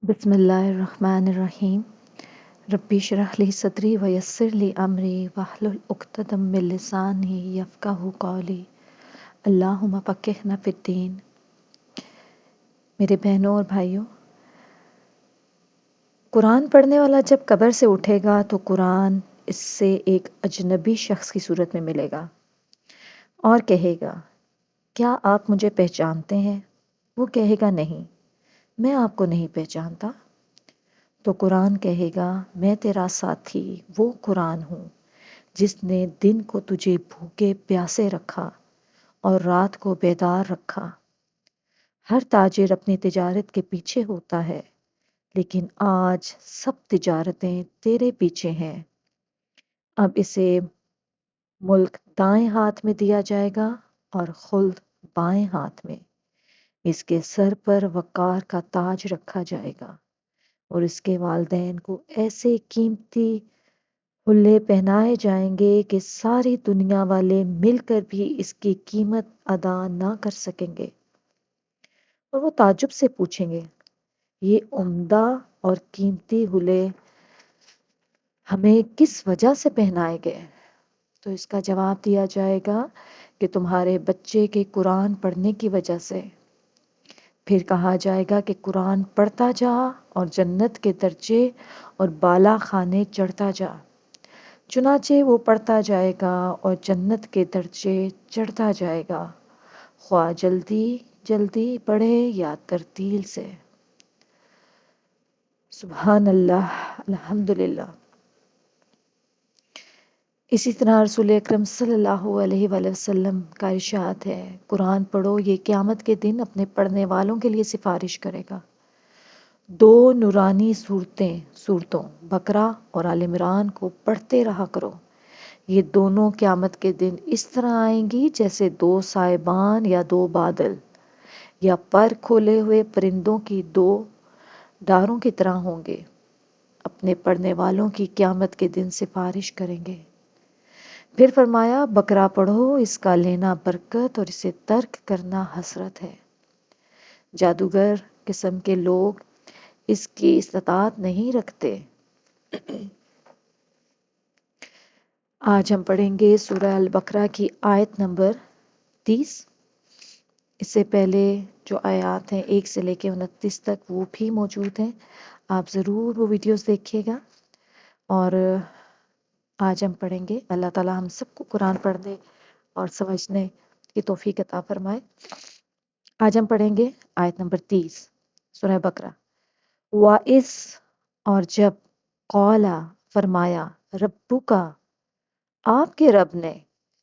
بسم اللہ الرحمن الرحیم ربی اشرح لی صدری ویسر لی امری واحلل عقدۃ من لسانی یفقہوا قولی اللہم فقہنا فی الدین۔ میرے بہنوں اور بھائیوں، قرآن پڑھنے والا جب قبر سے اٹھے گا تو قرآن اس سے ایک اجنبی شخص کی صورت میں ملے گا اور کہے گا، کیا آپ مجھے پہچانتے ہیں؟ وہ کہے گا، نہیں، میں آپ کو نہیں پہچانتا۔ تو قرآن کہے گا، میں تیرا ساتھی وہ قرآن ہوں جس نے دن کو تجھے بھوکے پیاسے رکھا اور رات کو بیدار رکھا۔ ہر تاجر اپنی تجارت کے پیچھے ہوتا ہے، لیکن آج سب تجارتیں تیرے پیچھے ہیں۔ اب اسے ملک دائیں ہاتھ میں دیا جائے گا اور خلد بائیں ہاتھ میں۔ اس کے سر پر وقار کا تاج رکھا جائے گا اور اس کے والدین کو ایسے قیمتی حلے پہنائے جائیں گے کہ ساری دنیا والے مل کر بھی اس کی قیمت ادا نہ کر سکیں گے، اور وہ تعجب سے پوچھیں گے، یہ عمدہ اور قیمتی حلے ہمیں کس وجہ سے پہنائے گئے؟ تو اس کا جواب دیا جائے گا کہ تمہارے بچے کے قرآن پڑھنے کی وجہ سے۔ پھر کہا جائے گا کہ قرآن پڑھتا جا اور جنت کے درجے اور بالا خانے چڑھتا جا۔ چنانچہ وہ پڑھتا جائے گا اور جنت کے درجے چڑھتا جائے گا، خواہ جلدی جلدی پڑھے یا ترتیل سے۔ سبحان اللہ، الحمدللہ۔ اسی طرح رسول اکرم صلی اللہ علیہ وآلہ وسلم کا ارشاد ہے، قرآن پڑھو، یہ قیامت کے دن اپنے پڑھنے والوں کے لیے سفارش کرے گا۔ دو نورانی صورتوں بقرہ اور آل عمران کو پڑھتے رہا کرو۔ یہ دونوں قیامت کے دن اس طرح آئیں گی جیسے دو سائبان یا دو بادل، یا پر کھولے ہوئے پرندوں کی دو ڈاروں کی طرح ہوں گے۔ اپنے پڑھنے والوں کی قیامت کے دن سفارش کریں گے۔ پھر فرمایا، بقرہ پڑھو، اس کا لینا برکت اور اسے ترک کرنا حسرت ہے۔ جادوگر قسم کے لوگ اس کی استطاعت نہیں رکھتے۔ آج ہم پڑھیں گے سورہ البقرہ کی آیت نمبر 30۔ اس سے پہلے جو آیات ہیں 1 سے لے کے 29 تک وہ بھی موجود ہیں، آپ ضرور وہ ویڈیوز دیکھیے گا۔ اور آج ہم پڑھیں گے، اللہ تعالیٰ ہم سب کو قرآن پڑھنے اور سمجھنے کی توفیق عطا فرمائے۔ آج ہم پڑھیں گے آیت نمبر 30 سورہ بقرہ۔ وَإِذْ، اور جب، قَالَ، فرمایا، رَبُّکَ، آپ کے رب نے،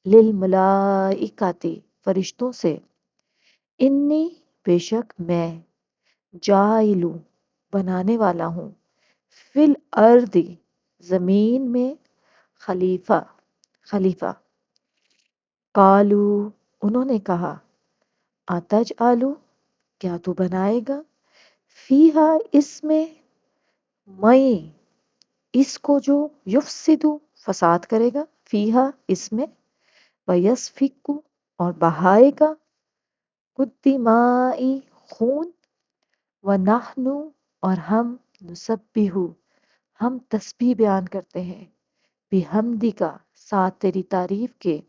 لِلْمَلَائِکَةِ، فرشتوں سے، انی، بے شک میں، جاعل، بنانے والا ہوں، فی الارض، زمین میں، خلیفہ۔ قالو، انہوں نے کہا، اتجعل، کیا تو بنائے گا، فیہا، اس میں، من، اس کو جو، یفسد، فساد کرے گا، فیہا، اس میں، ویسفک، اور بہائے گا، الدماء، خون، ونحن، اور ہم، نسبح، ہم تسبیح بیان کرتے ہیں، بحمدک، ساتھ تیری تعریف کے،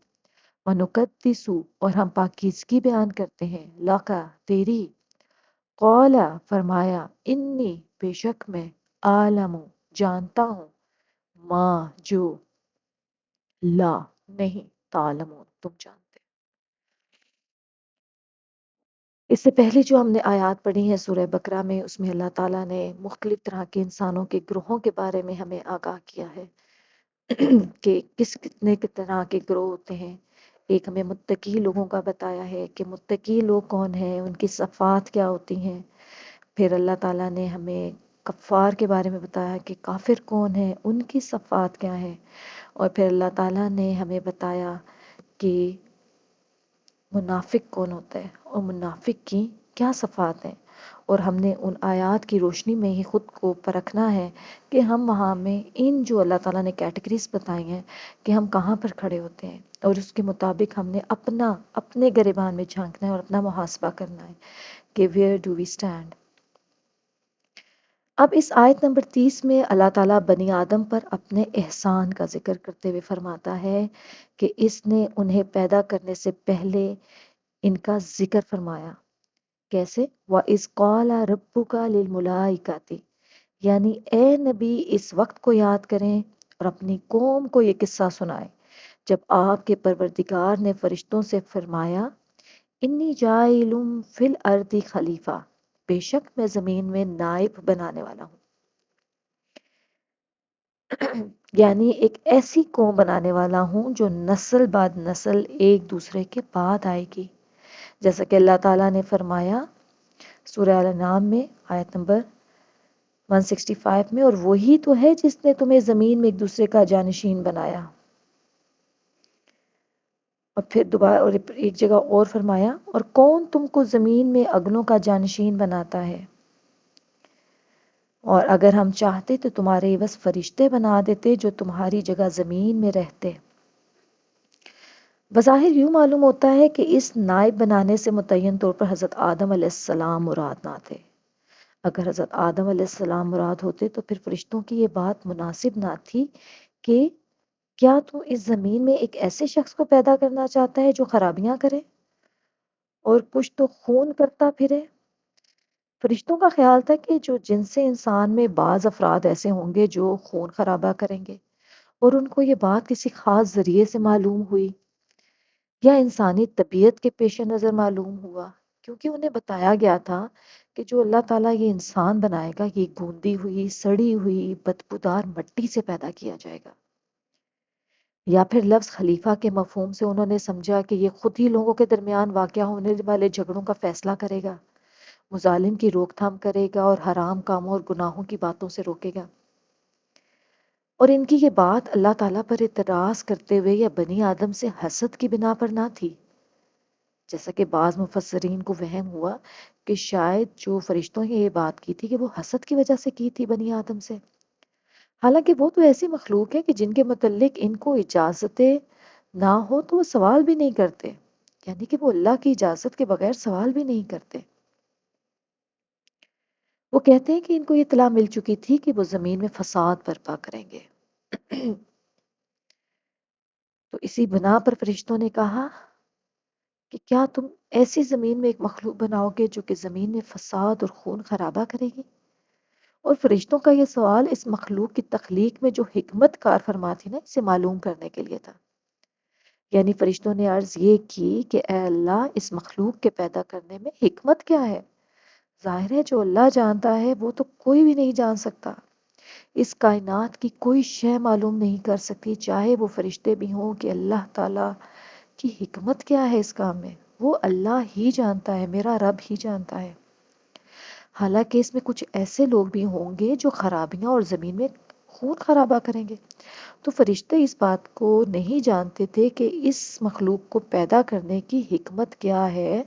ونقدس، اور ہم پاکیزگی بیان کرتے ہیں، لکا، تیری، قال، فرمایا، انی، بے شک میں، اعلم، جانتا ہوں، ما، جو، لا، نہیں، تعلمون، تم جانتے۔ اس سے پہلے جو ہم نے آیات پڑھی ہیں سورہ بقرہ میں، اس میں اللہ تعالیٰ نے مختلف طرح کے انسانوں کے گروہوں کے بارے میں ہمیں آگاہ کیا ہے کہ کتنے طرح کے گروہ ہوتے ہیں۔ ایک ہمیں متقی لوگوں کا بتایا ہے کہ متقی لوگ کون ہیں، ان کی صفات کیا ہوتی ہیں۔ پھر اللہ تعالیٰ نے ہمیں کفار کے بارے میں بتایا کہ کافر کون ہیں، ان کی صفات کیا ہیں۔ اور پھر اللہ تعالیٰ نے ہمیں بتایا کہ منافق کون ہوتا ہے اور منافق کی کیا صفات ہیں۔ اور ہم نے ان آیات کی روشنی میں ہی خود کو پرکھنا ہے کہ ہم وہاں میں ان جو اللہ تعالیٰ نے کیٹیگریز بتائی ہیں کہ ہم کہاں پر کھڑے ہوتے ہیں، اور اس کے مطابق ہم نے اپنے گریبان میں جھانکنا ہے اور اپنا محاسبہ کرنا ہے کہ ویئر ڈو وی اسٹینڈ۔ اب اس آیت نمبر 30 میں اللہ تعالیٰ بنی آدم پر اپنے احسان کا ذکر کرتے ہوئے فرماتا ہے کہ اس نے انہیں پیدا کرنے سے پہلے ان کا ذکر فرمایا۔ کیسے؟ وَإِذْ قَالَ رَبُّكَ لِلْمَلَائِكَةِ، یعنی اے نبی اس وقت کو یاد کریں اور اپنی قوم کو یہ قصہ سنائیں جب آپ کے پروردگار نے فرشتوں سے فرمایا انی جاعل فی الارض خلیفہ، بے شک میں زمین میں نائب بنانے والا ہوں، یعنی ایک ایسی قوم بنانے والا ہوں جو نسل بعد نسل ایک دوسرے کے بعد آئے گی، جیسا کہ اللہ تعالیٰ نے فرمایا سورہ الانعام میں آیت نمبر 165 میں، اور وہی تو ہے جس نے تمہیں زمین میں ایک دوسرے کا جانشین بنایا۔ اور پھر دوبارہ اور ایک جگہ اور فرمایا اور کون تم کو زمین میں اگنوں کا جانشین بناتا ہے، اور اگر ہم چاہتے تو تمہارے عوض فرشتے بنا دیتے جو تمہاری جگہ زمین میں رہتے۔ بظاہر یوں معلوم ہوتا ہے کہ اس نائب بنانے سے متعین طور پر حضرت آدم علیہ السلام مراد نہ تھے۔ اگر حضرت آدم علیہ السلام مراد ہوتے تو پھر فرشتوں کی یہ بات مناسب نہ تھی کہ کیا تو اس زمین میں ایک ایسے شخص کو پیدا کرنا چاہتا ہے جو خرابیاں کرے اور کچھ تو خون کرتا پھرے۔ فرشتوں کا خیال تھا کہ جو جن سے انسان میں بعض افراد ایسے ہوں گے جو خون خرابہ کریں گے، اور ان کو یہ بات کسی خاص ذریعے سے معلوم ہوئی یا انسانی طبیعت کے پیش نظر معلوم ہوا، کیونکہ انہیں بتایا گیا تھا کہ جو اللہ تعالیٰ یہ انسان بنائے گا یہ گوندی ہوئی سڑی ہوئی بدبودار مٹی سے پیدا کیا جائے گا۔ یا پھر لفظ خلیفہ کے مفہوم سے انہوں نے سمجھا کہ یہ خود ہی لوگوں کے درمیان واقع ہونے والے جھگڑوں کا فیصلہ کرے گا، مظالم کی روک تھام کرے گا اور حرام کاموں اور گناہوں کی باتوں سے روکے گا۔ اور ان کی یہ بات اللہ تعالیٰ پر اعتراض کرتے ہوئے یا بنی آدم سے حسد کی بنا پر نہ تھی، جیسا کہ بعض مفسرین کو وہم ہوا کہ شاید جو فرشتوں نے یہ بات کی تھی کہ وہ حسد کی وجہ سے کی تھی بنی آدم سے، حالانکہ وہ تو ایسی مخلوق ہے کہ جن کے متعلق ان کو اجازت نہ ہو تو وہ سوال بھی نہیں کرتے، یعنی کہ وہ اللہ کی اجازت کے بغیر سوال بھی نہیں کرتے۔ وہ کہتے ہیں کہ ان کو یہ اطلاع مل چکی تھی کہ وہ زمین میں فساد برپا کریں گے، تو اسی بنا پر فرشتوں نے کہا کہ کیا تم ایسی زمین میں ایک مخلوق بناؤ گے جو کہ زمین میں فساد اور خون خرابہ کرے گی؟ اور فرشتوں کا یہ سوال اس مخلوق کی تخلیق میں جو حکمت کار فرما تھی نا اسے معلوم کرنے کے لیے تھا۔ یعنی فرشتوں نے عرض یہ کی کہ اے اللہ اس مخلوق کے پیدا کرنے میں حکمت کیا ہے؟ ظاہر ہے جو اللہ جانتا ہے وہ تو کوئی بھی نہیں جان سکتا، اس کائنات کی کوئی شے معلوم نہیں کر سکتی، چاہے وہ فرشتے بھی ہوں، کہ اللہ تعالیٰ کی حکمت کیا ہے اس کام میں وہ اللہ ہی جانتا ہے، میرا رب ہی جانتا ہے۔ حالانکہ اس میں کچھ ایسے لوگ بھی ہوں گے جو خرابیاں اور زمین میں خون خرابہ کریں گے، تو فرشتے اس بات کو نہیں جانتے تھے کہ اس مخلوق کو پیدا کرنے کی حکمت کیا ہے،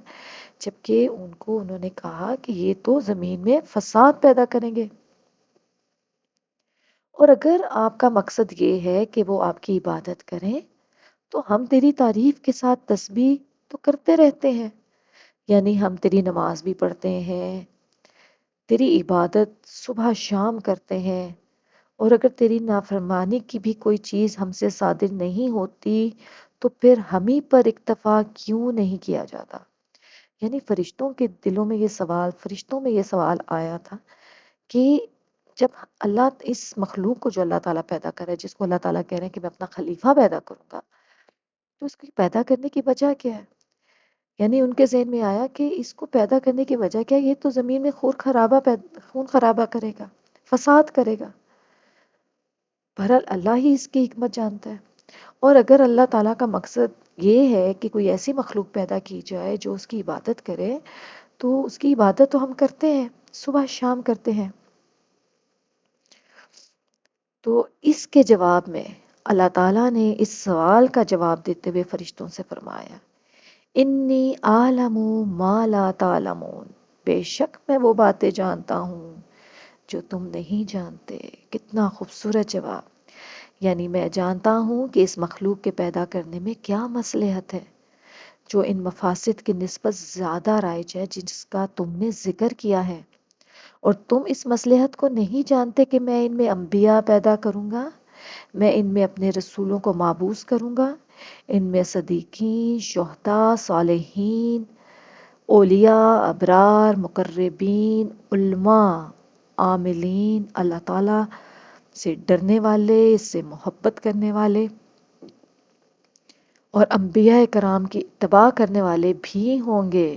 جبکہ انہوں نے کہا کہ یہ تو زمین میں فساد پیدا کریں گے۔ اور اگر آپ کا مقصد یہ ہے کہ وہ آپ کی عبادت کریں تو ہم تیری تعریف کے ساتھ تسبیح تو کرتے رہتے ہیں، یعنی ہم تیری نماز بھی پڑھتے ہیں، تیری عبادت صبح شام کرتے ہیں، اور اگر تیری نافرمانی کی بھی کوئی چیز ہم سے صادر نہیں ہوتی تو پھر ہم ہی پر اکتفا کیوں نہیں کیا جاتا؟ یعنی فرشتوں میں یہ سوال آیا تھا کہ جب اللہ اس مخلوق کو جو اللہ تعالیٰ پیدا کر رہا ہے، جس کو اللہ تعالیٰ کہہ رہے ہیں کہ میں اپنا خلیفہ پیدا کروں گا، تو اس کو پیدا کرنے کی وجہ کیا ہے؟ یعنی ان کے ذہن میں آیا کہ اس کو پیدا کرنے کی وجہ کیا ہے؟ یہ تو زمین میں خون خرابہ کرے گا، فساد کرے گا۔ بہرحال اللہ ہی اس کی حکمت جانتا ہے، اور اگر اللہ تعالیٰ کا مقصد یہ ہے کہ کوئی ایسی مخلوق پیدا کی جائے جو اس کی عبادت کرے، تو اس کی عبادت تو ہم کرتے ہیں، صبح شام کرتے ہیں۔ تو اس کے جواب میں اللہ تعالیٰ نے اس سوال کا جواب دیتے ہوئے فرشتوں سے فرمایا انی اعلم ما لا تعلمون، بے شک میں وہ باتیں جانتا ہوں جو تم نہیں جانتے۔ کتنا خوبصورت جواب! یعنی میں جانتا ہوں کہ اس مخلوق کے پیدا کرنے میں کیا مصلحت ہے جو ان مفاسد کی نسبت زیادہ رائج ہے جس کا تم نے ذکر کیا ہے، اور تم اس مصلحت کو نہیں جانتے کہ میں ان میں انبیاء پیدا کروں گا، میں ان میں اپنے رسولوں کو مابعوث کروں گا، ان میں صدیقین، شہداء، صالحین، اولیاء، ابرار، مقربین، علماء، عاملین، اللہ تعالیٰ سے ڈرنے والے، اس سے محبت کرنے والے اور انبیاء کرام کی اتباع کرنے والے بھی ہوں گے۔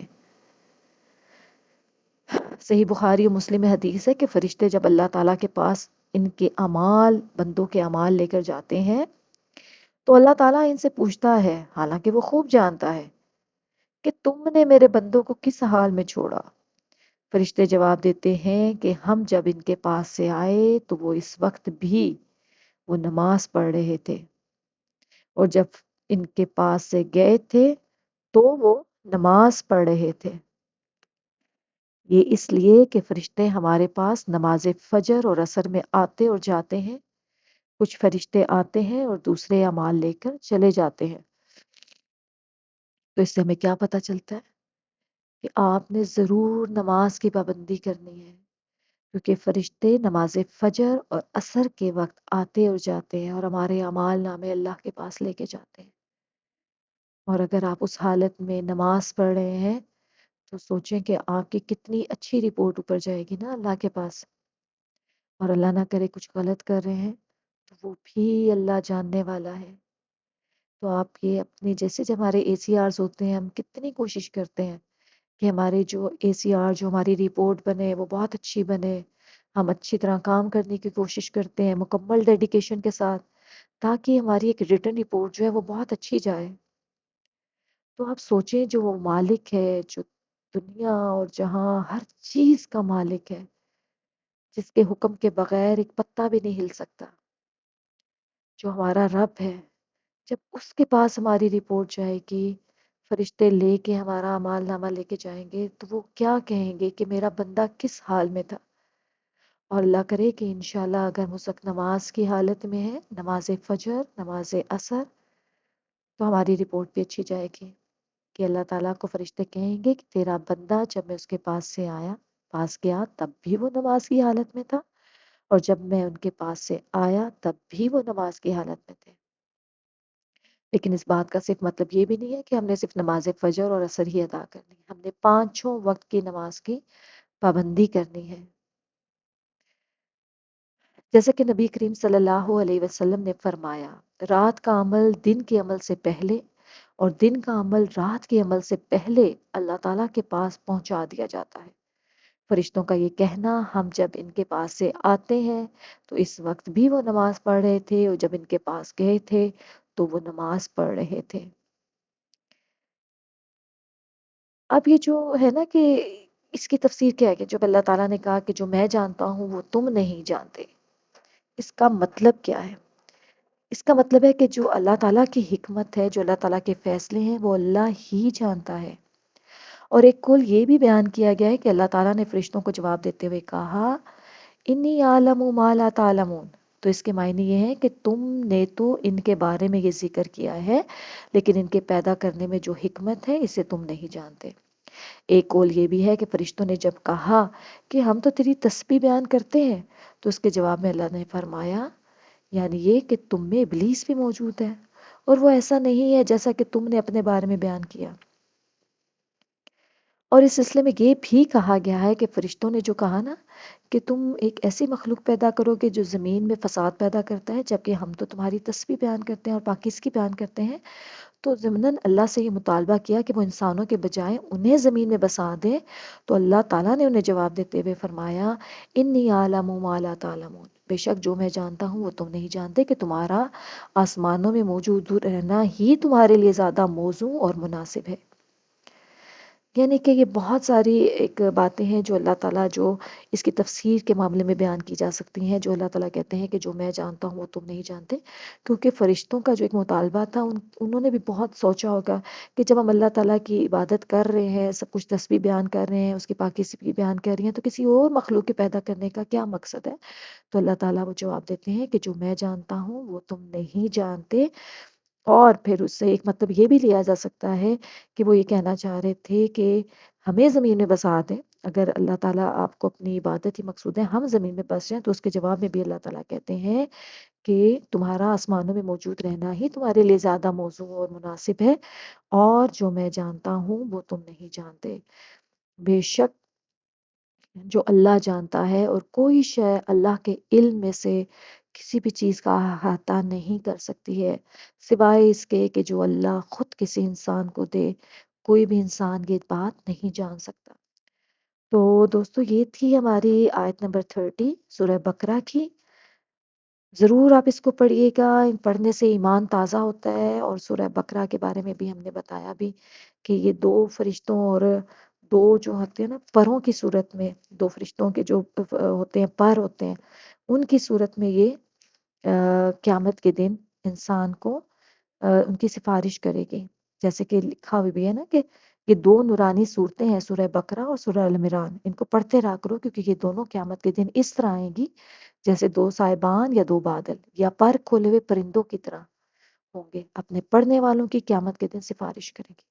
صحیح بخاری و مسلم میں حدیث ہے کہ فرشتے جب اللہ تعالیٰ کے پاس ان کے اعمال، بندوں کے اعمال لے کر جاتے ہیں تو اللہ تعالیٰ ان سے پوچھتا ہے، حالانکہ وہ خوب جانتا ہے، کہ تم نے میرے بندوں کو کس حال میں چھوڑا؟ فرشتے جواب دیتے ہیں کہ ہم جب ان کے پاس سے آئے تو وہ اس وقت بھی وہ نماز پڑھ رہے تھے، اور جب ان کے پاس سے گئے تھے تو وہ نماز پڑھ رہے تھے۔ یہ اس لیے کہ فرشتے ہمارے پاس نماز فجر اور عصر میں آتے اور جاتے ہیں، کچھ فرشتے آتے ہیں اور دوسرے اعمال لے کر چلے جاتے ہیں۔ تو اس سے ہمیں کیا پتہ چلتا ہے کہ آپ نے ضرور نماز کی پابندی کرنی ہے، کیونکہ فرشتے نماز فجر اور عصر کے وقت آتے اور جاتے ہیں اور ہمارے اعمال نامے اللہ کے پاس لے کے جاتے ہیں۔ اور اگر آپ اس حالت میں نماز پڑھ رہے ہیں تو سوچیں کہ آپ کی کتنی اچھی رپورٹ اوپر جائے گی نا اللہ کے پاس۔ اور اللہ نہ کرے کچھ غلط کر رہے ہیں تو وہ بھی اللہ جاننے والا ہے۔ تو آپ یہ اپنے جیسے جب ہمارے اے سی آرز ہوتے ہیں، ہم کتنی کوشش کرتے ہیں کہ ہمارے جو اے سی آر، جو ہماری رپورٹ بنے وہ بہت اچھی بنے، ہم اچھی طرح کام کرنے کی کوشش کرتے ہیں مکمل ڈیڈیکیشن کے ساتھ، تاکہ ہماری ایک ریٹن رپورٹ جو ہے وہ بہت اچھی جائے۔ تو آپ سوچیں جو وہ مالک ہے، جو دنیا اور جہاں ہر چیز کا مالک ہے، جس کے حکم کے بغیر ایک پتا بھی نہیں ہل سکتا، جو ہمارا رب ہے، جب اس کے پاس ہماری رپورٹ جائے گی، فرشتے لے کے ہمارا اعمال نامہ لے کے جائیں گے تو وہ کیا کہیں گے کہ میرا بندہ کس حال میں تھا۔ اور اللہ کرے کہ انشاءاللہ اگر ہم اس وقت نماز کی حالت میں ہے، نماز فجر، نماز عصر، تو ہماری رپورٹ بھی اچھی جائے گی کہ اللہ تعالیٰ کو فرشتے کہیں گے کہ تیرا بندہ جب میں اس کے پاس سے آیا، پاس گیا، تب بھی وہ نماز کی حالت میں تھا، اور جب میں ان کے پاس سے آیا تب بھی وہ نماز کی حالت میں تھے۔ لیکن اس بات کا صرف مطلب یہ بھی نہیں ہے کہ ہم نے صرف نماز فجر اور عصر ہی ادا کرنی، ہم نے پانچوں وقت کی نماز کی پابندی کرنی ہے۔ جیسا کہ نبی کریم صلی اللہ علیہ وسلم نے فرمایا، رات کا عمل دن کے عمل سے پہلے اور دن کا عمل رات کے عمل سے پہلے اللہ تعالیٰ کے پاس پہنچا دیا جاتا ہے۔ فرشتوں کا یہ کہنا، ہم جب ان کے پاس سے آتے ہیں تو اس وقت بھی وہ نماز پڑھ رہے تھے، اور جب ان کے پاس گئے تھے تو وہ نماز پڑھ رہے تھے۔ اب یہ جو ہے نا کہ اس کی تفسیر کیا ہے کہ جب اللہ تعالیٰ نے کہا کہ جو میں جانتا ہوں وہ تم نہیں جانتے، اس کا مطلب کیا ہے؟ اس کا مطلب ہے کہ جو اللہ تعالیٰ کی حکمت ہے، جو اللہ تعالیٰ کے فیصلے ہیں، وہ اللہ ہی جانتا ہے۔ اور ایک قول یہ بھی بیان کیا گیا ہے کہ اللہ تعالیٰ نے فرشتوں کو جواب دیتے ہوئے کہا، انی اعلم ما لا تعلمون۔ تو اس کے معنی یہ ہے کہ تم نے تو ان کے بارے میں یہ ذکر کیا ہے، لیکن ان کے پیدا کرنے میں جو حکمت ہے اسے تم نہیں جانتے۔ ایک قول یہ بھی ہے کہ فرشتوں نے جب کہا کہ ہم تو تیری تسبیح بیان کرتے ہیں، تو اس کے جواب میں اللہ نے فرمایا، یعنی یہ کہ تم میں ابلیس بھی موجود ہے، اور وہ ایسا نہیں ہے جیسا کہ تم نے اپنے بارے میں بیان کیا۔ اور اس سلسلے میں یہ بھی کہا گیا ہے کہ فرشتوں نے جو کہا نا کہ تم ایک ایسی مخلوق پیدا کرو گے جو زمین میں فساد پیدا کرتا ہے، جبکہ ہم تو تمہاری تسبیح بیان کرتے ہیں اور پاکیزگی بیان کرتے ہیں، تو ضمناً اللہ سے یہ مطالبہ کیا کہ وہ انسانوں کے بجائے انہیں زمین میں بسا دے۔ تو اللہ تعالیٰ نے انہیں جواب دیتے ہوئے فرمایا، انی اعلم ما لا تعلمون، بے شک جو میں جانتا ہوں وہ تم نہیں جانتے، کہ تمہارا آسمانوں میں موجود رہنا ہی تمہارے لیے زیادہ موزوں اور مناسب ہے۔ یعنی کہ یہ بہت ساری ایک باتیں ہیں جو اللہ تعالیٰ، جو اس کی تفسیر کے معاملے میں بیان کی جا سکتی ہیں، جو اللہ تعالیٰ کہتے ہیں کہ جو میں جانتا ہوں وہ تم نہیں جانتے، کیونکہ فرشتوں کا جو ایک مطالبہ تھا، انہوں نے بھی بہت سوچا ہوگا کہ جب ہم اللہ تعالیٰ کی عبادت کر رہے ہیں، سب کچھ تسبیح بیان کر رہے ہیں، اس کی پاکیزگی بیان کر رہے ہیں، تو کسی اور مخلوق کے پیدا کرنے کا کیا مقصد ہے؟ تو اللہ تعالیٰ وہ جواب دیتے ہیں کہ جو میں جانتا ہوں وہ تم نہیں جانتے۔ اور پھر اس سے ایک مطلب یہ بھی لیا جا سکتا ہے کہ وہ یہ کہنا چاہ رہے تھے کہ ہمیں زمین میں بسا دیں، اگر اللہ تعالیٰ آپ کو اپنی عبادت ہی مقصود ہے، ہم زمین میں بس جائیں، تو اس کے جواب میں بھی اللہ تعالیٰ کہتے ہیں کہ تمہارا آسمانوں میں موجود رہنا ہی تمہارے لیے زیادہ موزوں اور مناسب ہے، اور جو میں جانتا ہوں وہ تم نہیں جانتے۔ بے شک جو اللہ جانتا ہے، اور کوئی شے اللہ کے علم میں سے کسی بھی چیز کا احاطہ نہیں کر سکتی ہے سوائے اس کے کہ جو اللہ خود کسی انسان کو دے۔ کوئی بھی انسان یہ بات نہیں جان سکتا۔ تو دوستو یہ تھی ہماری آیت نمبر 30 سورہ بقرہ کی۔ ضرور آپ اس کو پڑھیے گا، پڑھنے سے ایمان تازہ ہوتا ہے۔ اور سورہ بقرہ کے بارے میں بھی ہم نے بتایا بھی کہ یہ دو فرشتوں اور دو جو ہوتے ہیں نا پروں کی صورت میں، دو فرشتوں کے جو ہوتے ہیں پر ہوتے ہیں، ان کی صورت میں یہ قیامت کے دن انسان کو ان کی سفارش کرے گی۔ جیسے کہ لکھا ہوئی بھی ہے نا کہ یہ دو نورانی صورتیں ہیں، سورہ بقرہ اور سورہ العمران، ان کو پڑھتے رہا کرو، کیونکہ یہ دونوں قیامت کے دن اس طرح آئیں گی جیسے دو صاحبان یا دو بادل یا پر کھولے ہوئے پرندوں کی طرح ہوں گے، اپنے پڑھنے والوں کی قیامت کے دن سفارش کریں گے۔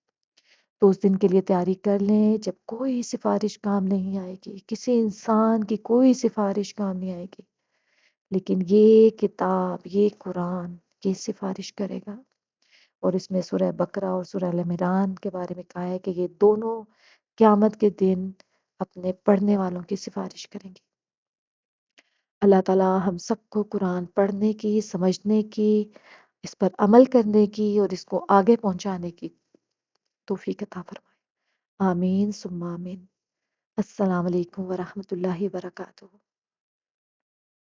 تو اس دن کے لیے تیاری کر لیں جب کوئی سفارش کام نہیں آئے گی، کسی انسان کی کوئی سفارش کام نہیں آئے گی، لیکن یہ کتاب، یہ قرآن، یہ سفارش کرے گا۔ اور اس میں سورہ بقرہ اور سورہ العمران کے بارے میں کہا ہے کہ یہ دونوں قیامت کے دن اپنے پڑھنے والوں کی سفارش کریں گے۔ اللہ تعالیٰ ہم سب کو قرآن پڑھنے کی، سمجھنے کی، اس پر عمل کرنے کی اور اس کو آگے پہنچانے کی توفیق عطا فرمائے۔ آمین ثم آمین۔ السلام علیکم ورحمۃ اللہ وبرکاتہ۔